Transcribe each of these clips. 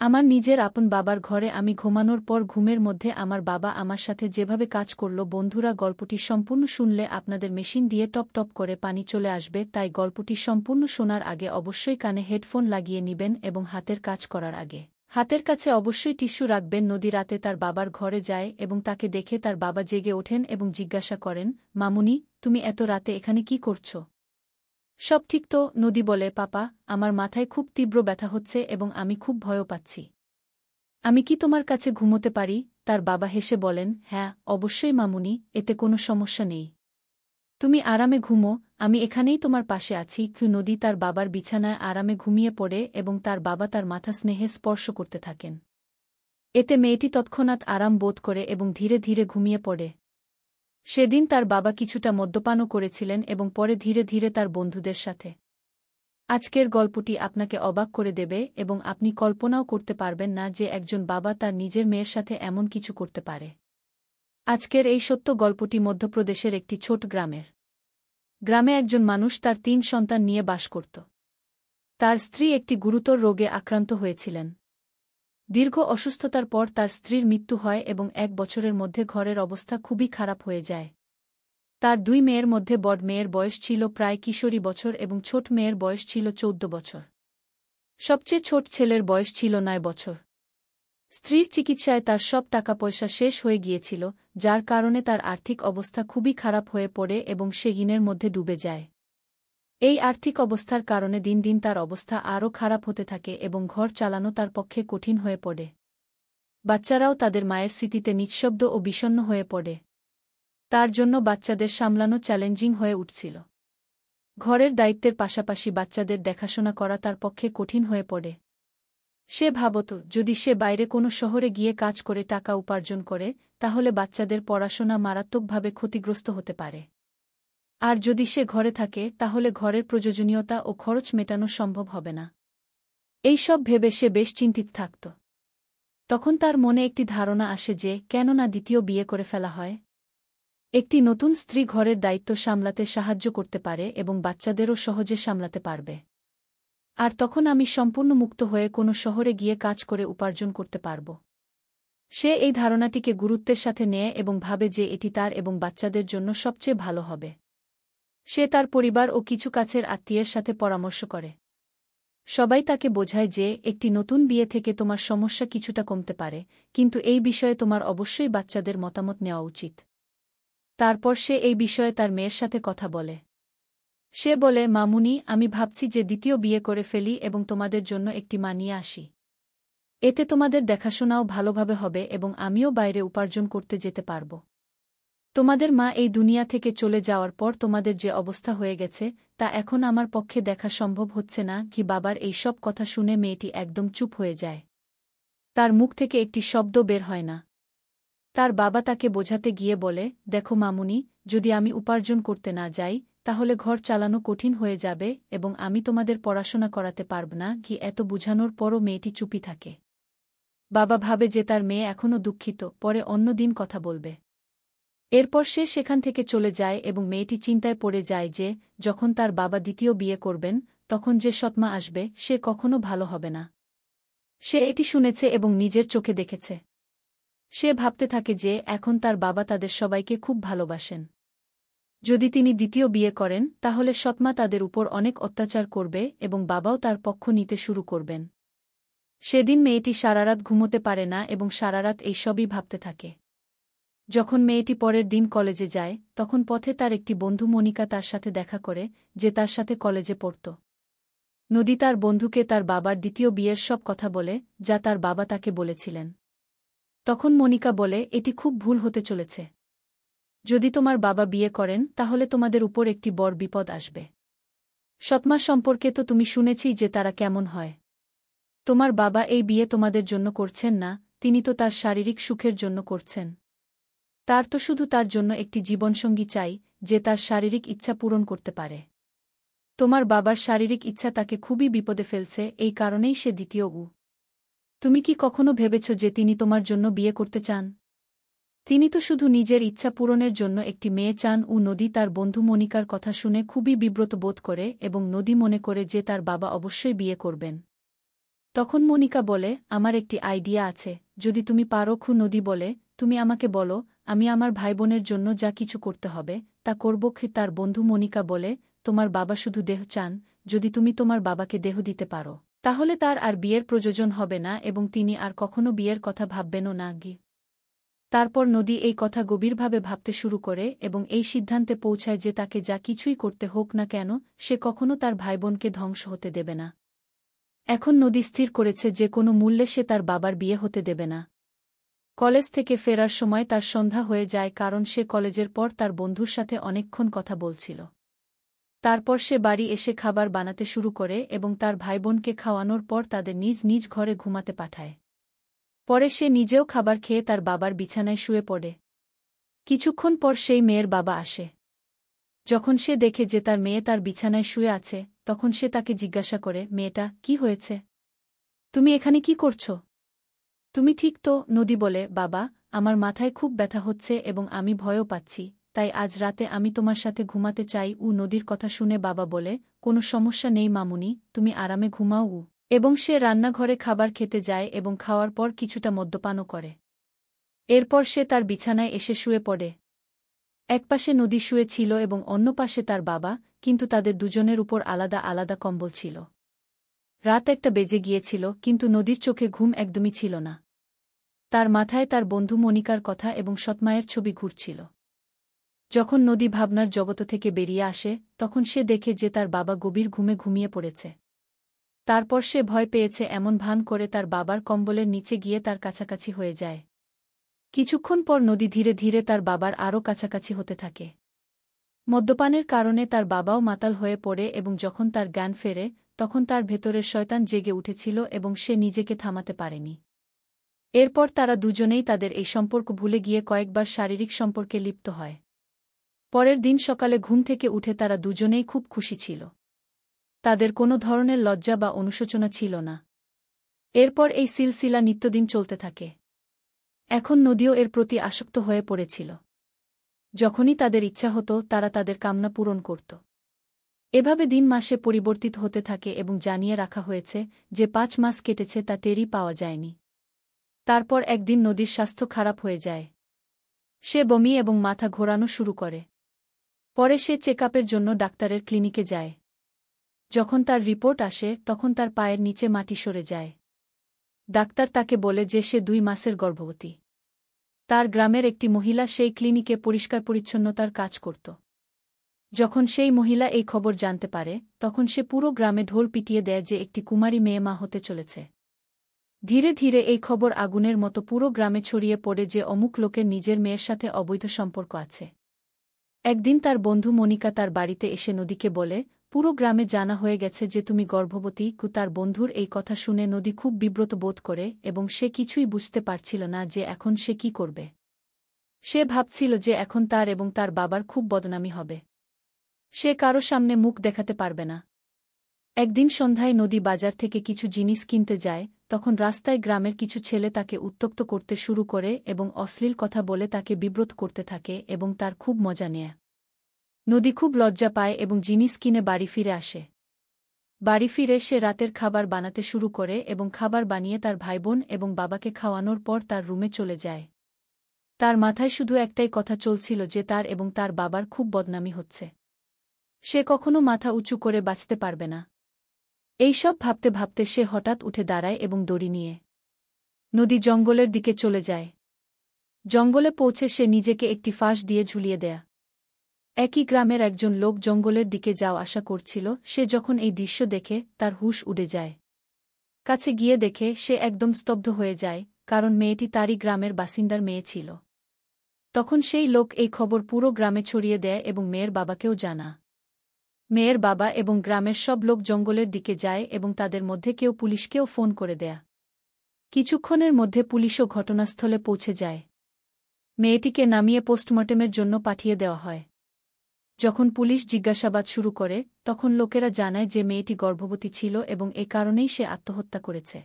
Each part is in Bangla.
আমার নিজের আপন বাবার ঘরে আমি ঘুমানোর পর ঘুমের মধ্যে আমার বাবা আমার সাথে যেভাবে কাজ করল। বন্ধুরা, গল্পটি সম্পূর্ণ শুনলে আপনাদের মেশিন দিয়ে টপ টপ করে পানি চলে আসবে, তাই গল্পটি সম্পূর্ণ শোনার আগে অবশ্যই কানে হেডফোন লাগিয়ে নিবেন এবং হাতের কাজ করার আগে হাতের কাছে অবশ্যই টিস্যু রাখবেন। নদী রাতে তার বাবার ঘরে যায় এবং তাকে দেখে তার বাবা জেগে ওঠেন এবং জিজ্ঞাসা করেন, মামুনি, তুমি এত রাতে এখানে কি করছো? সব ঠিক তো? নদী বলে, পাপা, আমার মাথায় খুব তীব্র ব্যথা হচ্ছে এবং আমি খুব ভয়ও পাচ্ছি। আমি কি তোমার কাছে ঘুমোতে পারি? তার বাবা হেসে বলেন, হ্যাঁ, অবশ্যই মামুনি, এতে কোনো সমস্যা নেই। তুমি আরামে ঘুমো, আমি এখানেই তোমার পাশে আছি। নদী তার বাবার বিছানায় আরামে ঘুমিয়ে পড়ে এবং তার বাবা তার মাথা স্নেহে স্পর্শ করতে থাকেন। এতে মেয়েটি তৎক্ষণাৎ আরাম বোধ করে এবং ধীরে ধীরে ঘুমিয়ে পড়ে। সেদিন তার বাবা কিছুটা মদ্যপানও করেছিলেন এবং পরে ধীরে ধীরে তার বন্ধুদের সাথে। আজকের গল্পটি আপনাকে অবাক করে দেবে এবং আপনি কল্পনাও করতে পারবেন না যে একজন বাবা তার নিজের মেয়ের সাথে এমন কিছু করতে পারে। আজকের এই সত্য গল্পটি মধ্যপ্রদেশের একটি ছোট গ্রামের। গ্রামে একজন মানুষ তার ৩ সন্তান নিয়ে বাস করত। তার স্ত্রী একটি গুরুতর রোগে আক্রান্ত হয়েছিলেন। দীর্ঘ অসুস্থতার পর তার স্ত্রীর মৃত্যু হয় এবং ১ বছরের মধ্যে ঘরের অবস্থা খুবই খারাপ হয়ে যায়। তার ২ মেয়ের মধ্যে বড় মেয়ের বয়স ছিল প্রায় কিশোরী বছর এবং ছোট মেয়ের বয়স ছিল ১৪ বছর। সবচেয়ে ছোট ছেলের বয়স ছিল ৯ বছর। স্ত্রীর চিকিৎসায় তার সব টাকা পয়সা শেষ হয়ে গিয়েছিল, যার কারণে তার আর্থিক অবস্থা খুবই খারাপ হয়ে পড়ে এবং সে ঋণের মধ্যে ডুবে যায়। এই আর্থিক অবস্থার কারণে দিন দিন তার অবস্থা আরও খারাপ হতে থাকে এবং ঘর চালানো তার পক্ষে কঠিন হয়ে পড়ে। বাচ্চারাও তাদের মায়ের স্মৃতিতে নিঃশব্দ ও বিষণ্ণ হয়ে পড়ে। তার জন্য বাচ্চাদের সামলানো চ্যালেঞ্জিং হয়ে উঠছিল। ঘরের দায়িত্বের পাশাপাশি বাচ্চাদের দেখাশোনা করা তার পক্ষে কঠিন হয়ে পড়ে। সে ভাবত, যদি সে বাইরে কোনো শহরে গিয়ে কাজ করে টাকা উপার্জন করে, তাহলে বাচ্চাদের পড়াশোনা মারাত্মকভাবে ক্ষতিগ্রস্ত হতে পারে। আর যদি সে ঘরে থাকে, তাহলে ঘরের প্রয়োজনীয়তা ও খরচ মেটানো সম্ভব হবে না। এই সব ভেবে সে বেশ চিন্তিত থাকত। তখন তার মনে একটি ধারণা আসে যে, কেন না দ্বিতীয় বিয়ে করে ফেলা হয়? একটি নতুন স্ত্রী ঘরের দায়িত্ব সামলাতে সাহায্য করতে পারে এবং বাচ্চাদেরও সহজে সামলাতে পারবে। আর তখন আমি সম্পূর্ণ মুক্ত হয়ে কোনো শহরে গিয়ে কাজ করে উপার্জন করতে পারব। সে এই ধারণাটিকে গুরুত্বের সাথে নেয় এবং ভাবে যে এটি তার এবং বাচ্চাদের জন্য সবচেয়ে ভালো হবে। সে তার পরিবার ও কিছু কাছের আত্মীয়ের সাথে পরামর্শ করে। সবাই তাকে বোঝায় যে একটি নতুন বিয়ে থেকে তোমার সমস্যা কিছুটা কমতে পারে, কিন্তু এই বিষয়ে তোমার অবশ্যই বাচ্চাদের মতামত নেওয়া উচিত। তারপর সে এই বিষয়ে তার মেয়ের সাথে কথা বলে। সে বলে, মামুনি, আমি ভাবছি যে দ্বিতীয় বিয়ে করে ফেলি এবং তোমাদের জন্য একটি মা নিয়ে আসি। এতে তোমাদের দেখাশোনাও ভালোভাবে হবে এবং আমিও বাইরে উপার্জন করতে যেতে পারব। তোমাদের মা এই দুনিয়া থেকে চলে যাওয়ার পর তোমাদের যে অবস্থা হয়ে গেছে, তা এখন আমার পক্ষে দেখা সম্ভব হচ্ছে না। বাবার এই সব কথা শুনে মেয়েটি একদম চুপ হয়ে যায়। তার মুখ থেকে একটি শব্দ বের হয় না। তার বাবা তাকে বোঝাতে গিয়ে বলে, দেখো মামুনি, যদি আমি উপার্জন করতে না যাই, তাহলে ঘর চালানো কঠিন হয়ে যাবে এবং আমি তোমাদের পড়াশোনা করাতে পারব না। এত বুঝানোর পরও মেয়েটি চুপই থাকে। বাবা ভাবে যে তার মেয়ে এখনও দুঃখিত, পরে অন্য দিন কথা বলবে। এরপর সে সেখান থেকে চলে যায় এবং মেয়েটি চিন্তায় পড়ে যায় যে, যখন তার বাবা দ্বিতীয় বিয়ে করবেন, তখন যে সৎমা আসবে, সে কখনো ভালো হবে না। সে এটি শুনেছে এবং নিজের চোখে দেখেছে। সে ভাবতে থাকে যে এখন তার বাবা তাদের সবাইকে খুব ভালোবাসেন। যদি তিনি দ্বিতীয় বিয়ে করেন, তাহলে সৎমা তাদের উপর অনেক অত্যাচার করবে এবং বাবাও তার পক্ষ নিতে শুরু করবেন। সেদিন মেয়েটি সারারাত ঘুমোতে পারে না এবং সারারাত এই সবই ভাবতে থাকে। যখন মেয়েটি পরের দিন কলেজে যায়, তখন পথে তার একটি বন্ধু মনিকা তার সাথে দেখা করে, যে তার সাথে কলেজে পড়ত। নদী তার বন্ধুকে তার বাবার দ্বিতীয় বিয়ের সব কথা বলে, যা তার বাবা তাকে বলেছিলেন। তখন মনিকা বলে, এটি খুব ভুল হতে চলেছে। যদি তোমার বাবা বিয়ে করেন, তাহলে তোমাদের উপর একটি বড় বিপদ আসবে। সৎমা সম্পর্কে তো তুমি শুনেছি যে তারা কেমন হয়। তোমার বাবা এই বিয়ে তোমাদের জন্য করছেন না, তিনি তো তার শারীরিক সুখের জন্য করছেন। তার তো শুধু তার জন্য একটি জীবনসঙ্গী চাই, যে তার শারীরিক ইচ্ছা পূরণ করতে পারে। তোমার বাবার শারীরিক ইচ্ছা তাকে খুবই বিপদে ফেলছে, এই কারণেই সে দ্বিতীয় তুমি কি কখনো ভেবেছ যে তিনি তোমার জন্য বিয়ে করতে চান? তিনি তো শুধু নিজের ইচ্ছা পূরণের জন্য একটি মেয়ে চান। নদী তার বন্ধু মনিকার কথা শুনে খুবই বিব্রত বোধ করে এবং নদী মনে করে যে তার বাবা অবশ্যই বিয়ে করবেন। তখন মনিকা বলে, আমার একটি আইডিয়া আছে, যদি তুমি পারো। নদী বলে, তুমি আমাকে বলো, আমি আমার ভাইবোনের জন্য যা কিছু করতে হবে তা করব। তার বন্ধু মনিকা বলে, তোমার বাবা শুধু দেহ চান, যদি তুমি তোমার বাবাকে দেহ দিতে পারো তাহলে তার আর বিয়ের প্রয়োজন হবে না এবং তিনি আর কখনো বিয়ের কথা ভাববেনও না। তারপর নদী এই কথা গভীরভাবে ভাবতে শুরু করে এবং এই সিদ্ধান্তে পৌঁছায় যে তাকে যা কিছুই করতে হোক না কেন সে কখনো তার ভাইবোনকে ধ্বংস হতে দেবে না। এখন নদী স্থির করেছে যে কোনো মূল্যে সে তার বাবার বিয়ে হতে দেবে না। কলেজ থেকে ফেরার সময় তার সন্ধ্যা হয়ে যায়, কারণ সে কলেজের পর তার বন্ধুর সাথে অনেকক্ষণ কথা বলছিল। তারপর সে বাড়ি এসে খাবার বানাতে শুরু করে এবং তার ভাইবোনকে খাওয়ানোর পর তাদের নিজ নিজ ঘরে ঘুমাতে পাঠায়। পরে সে নিজেও খাবার খেয়ে তার বাবার বিছানায় শুয়ে পড়ে। কিছুক্ষণ পর সেই মেয়ের বাবা আসে। যখন সে দেখে যে তার মেয়ে তার বিছানায় শুয়ে আছে, তখন সে তাকে জিজ্ঞাসা করে, মেয়েটা, কি হয়েছে? তুমি এখানে কি করছ? তুমি ঠিক তো? নদী বলে, বাবা, আমার মাথায় খুব ব্যথা হচ্ছে এবং আমি ভয়ও পাচ্ছি, তাই আজ রাতে আমি তোমার সাথে ঘুমাতে চাই। নদীর কথা শুনে বাবা বলে, কোনো সমস্যা নেই মামুনি, তুমি আরামে ঘুমাও। এবং সে রান্নাঘরে খাবার খেতে যায় এবং খাওয়ার পর কিছুটা মদ্যপানও করে। এরপর সে তার বিছানায় এসে শুয়ে পড়ে। একপাশে নদী শুয়ে ছিল এবং অন্য পাশে তার বাবা, কিন্তু তাদের দুজনের উপর আলাদা আলাদা কম্বল ছিল। রাত 1টা বেজে গিয়েছিল, কিন্তু নদীর চোখে ঘুম একদমই ছিল না। তার মাথায় তার বন্ধু মনিকার কথা এবং সৎমায়ের ছবি ঘুরছিল। যখন নদী ভাবনার জগৎ থেকে বেরিয়ে আসে, তখন সে দেখে যে তার বাবা গভীর ঘুমে ঘুমিয়ে পড়েছে। তারপর সে ভয় পেয়েছে এমন ভান করে তার বাবার কম্বলের নিচে গিয়ে তার কাছাকাছি হয়ে যায়। কিছুক্ষণ পর নদী ধীরে ধীরে তার বাবার আরও কাছাকাছি হতে থাকে। মদ্যপানের কারণে তার বাবাও মাতাল হয়ে পড়ে এবং যখন তার জ্ঞান ফেরে, তখন তার ভেতরের শয়তান জেগে উঠেছিল এবং সে নিজেকে থামাতে পারেনি। এরপর তারা দুজনেই তাদের এই সম্পর্ক ভুলে গিয়ে কয়েকবার শারীরিক সম্পর্কে লিপ্ত হয়। পরের দিন সকালে ঘুম থেকে উঠে তারা দুজনেই খুব খুশি ছিল। তাদের কোনো ধরনের লজ্জা বা অনুশোচনা ছিল না। এরপর এই সিলসিলা নিত্যদিন চলতে থাকে। এখন নদীও এর প্রতি আসক্ত হয়ে পড়েছিল। যখনই তাদের ইচ্ছা হতো তারা তাদের কামনা পূরণ করত। এভাবে দিন মাসে পরিবর্তিত হতে থাকে এবং জানিয়ে রাখা হয়েছে যে 5 মাস কেটেছে তা টেরই পাওয়া যায়নি। তারপর একদিন নদীর স্বাস্থ্য খারাপ হয়ে যায়। সে বমি এবং মাথা ঘোরানো শুরু করে। পরে সে চেকআপের জন্য ডাক্তারের ক্লিনিকে যায়। যখন তার রিপোর্ট আসে তখন তার পায়ের নিচে মাটি সরে যায়। ডাক্তার তাকে বলে যে সে 2 মাসের গর্ভবতী। তার গ্রামের একটি মহিলা সেই ক্লিনিকে পরিষ্কার পরিচ্ছন্নতার কাজ করত। যখন সেই মহিলা এই খবর জানতে পারে, তখন সে পুরো গ্রামে ঢোল পিটিয়ে দেয় যে একটি কুমারী মেয়ে মা হতে চলেছে। ধীরে ধীরে এই খবর আগুনের মতো পুরো গ্রামে ছড়িয়ে পড়ে যে অমুক লোকের নিজের মেয়ের সাথে অবৈধ সম্পর্ক আছে। একদিন তার বন্ধু মনিকা তার বাড়িতে এসে নদীকে বলে, পুরো গ্রামে জানা হয়ে গেছে যে তুমি গর্ভবতী। তার বন্ধুর এই কথা শুনে নদী খুব বিব্রত বোধ করে এবং সে কিছুই বুঝতে পারছিল না যে এখন সে কি করবে। সে ভাবছিল যে এখন তার এবং তার বাবার খুব বদনামি হবে। সে কারো সামনে মুখ দেখাতে পারবে না। একদিন সন্ধ্যায় নদী বাজার থেকে কিছু জিনিস কিনতে যায়, তখন রাস্তায় গ্রামের কিছু ছেলে তাকে উত্ত্যক্ত করতে শুরু করে এবং অশ্লীল কথা বলে তাকে বিব্রত করতে থাকে এবং তার খুব মজা নেয়। নদী খুব লজ্জা পায় এবং জিনিস কিনে বাড়ি ফিরে আসে। বাড়ি ফিরে সে রাতের খাবার বানাতে শুরু করে এবং খাবার বানিয়ে তার ভাইবোন এবং বাবাকে খাওয়ানোর পর তার রুমে চলে যায়। তার মাথায় শুধু একটাই কথা চলছিল যে তার এবং তার বাবার খুব বদনামি হচ্ছে। সে কখনো মাথা উঁচু করে বাঁচতে পারবে না। এইসব ভাবতে ভাবতে সে হঠাৎ উঠে দাঁড়ায় এবং দড়ি নিয়ে নদী জঙ্গলের দিকে চলে যায়। জঙ্গলে পৌঁছে সে নিজেকে একটি ফাঁস দিয়ে ঝুলিয়ে দেয়। একই গ্রামের একজন লোক জঙ্গলের দিকে যাও আসা করছিল। সে যখন এই দৃশ্য দেখে তার হুঁশ উড়ে যায়। কাছে গিয়ে দেখে সে একদম স্তব্ধ হয়ে যায়, কারণ মেয়েটি তারই গ্রামের বাসিন্দার মেয়ে ছিল। তখন সেই লোক এই খবর পুরো গ্রামে ছড়িয়ে দেয় এবং মেয়ের বাবাকেও জানা। মেয়ের বাবা এবং গ্রামের সব লোক জঙ্গলের দিকে যায় এবং তাদের মধ্যে কেউ পুলিশকেও ফোন করে দেয়। কিছুক্ষণের মধ্যে পুলিশও ঘটনাস্থলে পৌঁছে যায়। মেয়েটিকে নামিয়ে পোস্টমর্টেমের জন্য পাঠিয়ে দেওয়া হয়। যখন পুলিশ জিজ্ঞাসাবাদ শুরু করে, তখন লোকেরা জানায় যে মেয়েটি গর্ভবতী ছিল এবং এ কারণেই সে আত্মহত্যা করেছে।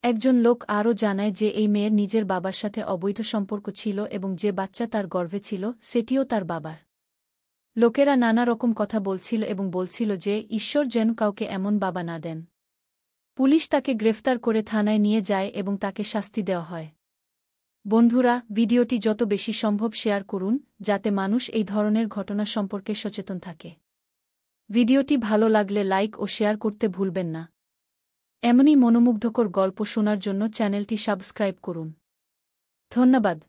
একজন লোক আরও জানায় যে এই মেয়ের নিজের বাবার সাথে অবৈধ সম্পর্ক ছিল এবং যে বাচ্চা তার গর্ভে ছিল সেটিও তার বাবার। লোকেরা নানা রকম কথা বলছিল এবং বলছিল যে ঈশ্বর যেন কাউকে এমন বাবা না দেন। পুলিশ তাকে গ্রেফতার করে থানায় নিয়ে যায় এবং তাকে শাস্তি দেওয়া হয়। বন্ধুরা, ভিডিওটি যত বেশি সম্ভব শেয়ার করুন যাতে মানুষ এই ধরনের ঘটনা সম্পর্কে সচেতন থাকে। ভিডিওটি ভালো লাগলে লাইক ও শেয়ার করতে ভুলবেন না। এমনই মনোমুগ্ধকর গল্প শোনার জন্য চ্যানেলটি সাবস্ক্রাইব করুন। ধন্যবাদ।